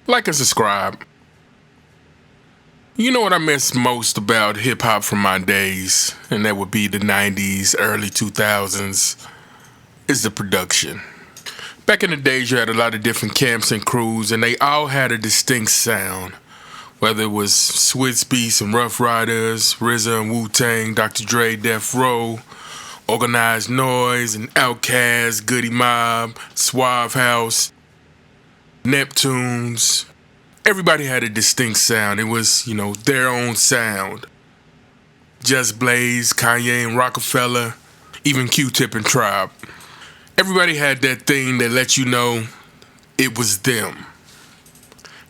like and subscribe. You know what I miss most about hip-hop from my days, and that would be the 90s, early 2000s, is the production. Back in the days, you had a lot of different camps and crews, and they all had a distinct sound. Whether it was Swizz Beatz and Ruff Ryders, RZA and Wu-Tang, Dr. Dre, Death Row, Organized Noise and Outkast, Goody Mob, Suave House, Neptunes. Everybody had a distinct sound. It was, their own sound. Just Blaze, Kanye and Rockefeller, even Q-Tip and Tribe. Everybody had that thing that let you know it was them.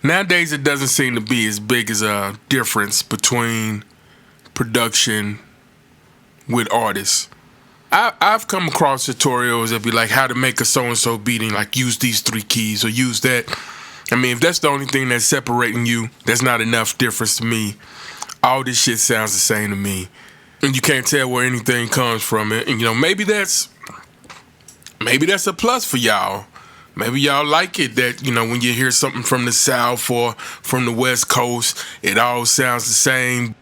Nowadays, it doesn't seem to be as big as a difference between production with artists. I've come across tutorials that be like how to make a so-and-so beating, like use these 3 keys or use that. I mean, if that's the only thing that's separating you, that's not enough difference to me. All this shit sounds the same to me. And you can't tell where anything comes from it. And, maybe that's a plus for y'all. Maybe y'all like it that, when you hear something from the South or from the West Coast, it all sounds the same.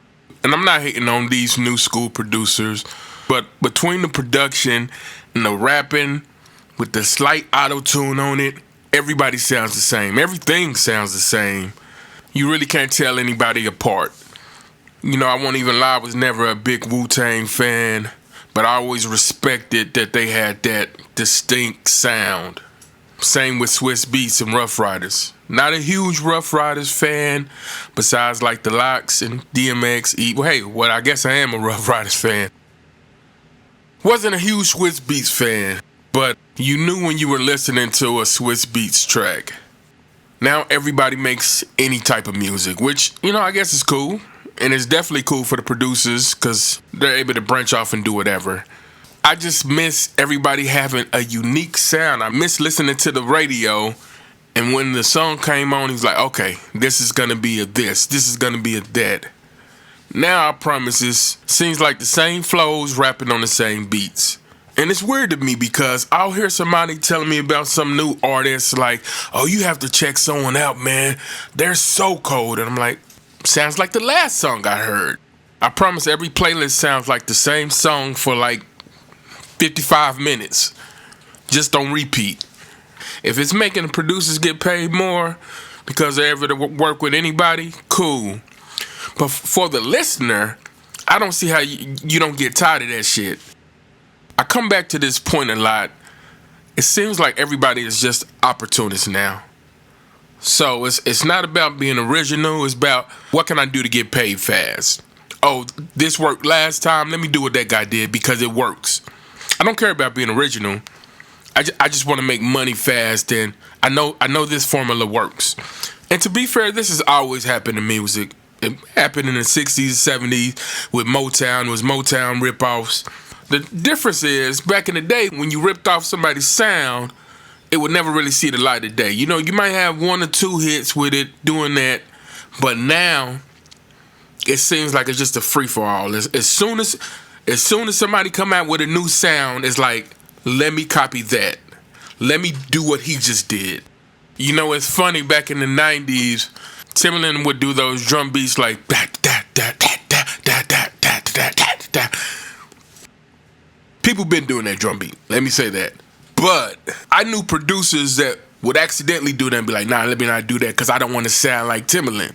And I'm not hating on these new school producers, but between the production and the rapping with the slight auto-tune on it, everybody sounds the same. Everything sounds the same. You really can't tell anybody apart. I won't even lie, I was never a big Wu-Tang fan, but I always respected that they had that distinct sound. Same with Swizz Beatz and Ruff Ryders. Not a huge Ruff Ryders fan, besides like the Lox and DMX. I guess I am a Ruff Ryders fan. Wasn't a huge Swizz Beatz fan, but you knew when you were listening to a Swizz Beatz track. Now everybody makes any type of music, which, I guess is cool. And it's definitely cool for the producers because they're able to branch off and do whatever. I just miss everybody having a unique sound. I miss listening to the radio, and when the song came on, he's like, okay, this is going to be a this is going to be a that. Now, I promise, it seems like the same flows rapping on the same beats. And it's weird to me because I'll hear somebody telling me about some new artist like, oh, you have to check someone out, man. They're so cold. And I'm like, sounds like the last song I heard. I promise every playlist sounds like the same song for like 55 minutes, just on repeat. If it's making the producers get paid more because they're able to work with anybody, cool. But for the listener, I don't see how you don't get tired of that shit. I come back to this point a lot. It seems like everybody is just opportunists now. So it's not about being original. It's about what can I do to get paid fast. Oh, this worked last time. Let me do what that guy did because it works. I don't care about being original. I just want to make money fast, and I know this formula works. And to be fair, this has always happened in music. It happened in the 60s, 70s with Motown. It was Motown ripoffs. The difference is, back in the day, when you ripped off somebody's sound, it would never really see the light of day. You might have 1 or 2 hits with it doing that, but now it seems like it's just a free-for-all. As soon as somebody come out with a new sound, it's like, let me copy that. Let me do what he just did. It's funny, back in the 90s, Timbaland would do those drum beats like da da da da da da da da da da da. People been doing that drum beat. Let me say that. But I knew producers that would accidentally do that and be like, nah, let me not do that because I don't want to sound like Timbaland.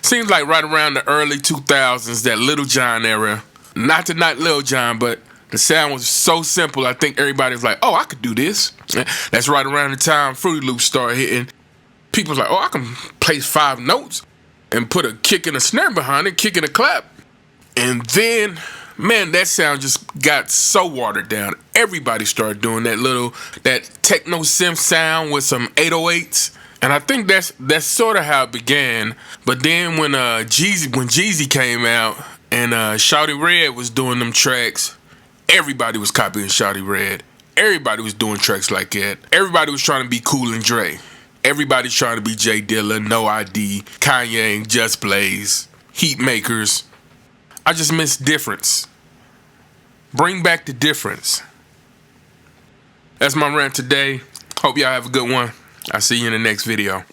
Seems like right around the early 2000s, that Lil Jon era, not Lil Jon, but the sound was so simple, I think everybody was like, oh, I could do this. That's right around the time Fruity Loops started hitting. People was like, oh, I can place 5 notes and put a kick and a snare behind it, kick and a clap. And then, man, that sound just got so watered down. Everybody started doing that techno synth sound with some 808s. And I think that's sort of how it began. But then when Jeezy came out and Shawty Redd was doing them tracks, everybody was copying Shawty Redd. Everybody was doing tracks like that. Everybody was trying to be Cool and Dre. Everybody's trying to be Jay Dilla, No ID, Kanye, Just Blaze, Heat Makers. I just miss difference. Bring back the difference. That's my rant today. Hope y'all have a good one. I'll see you in the next video.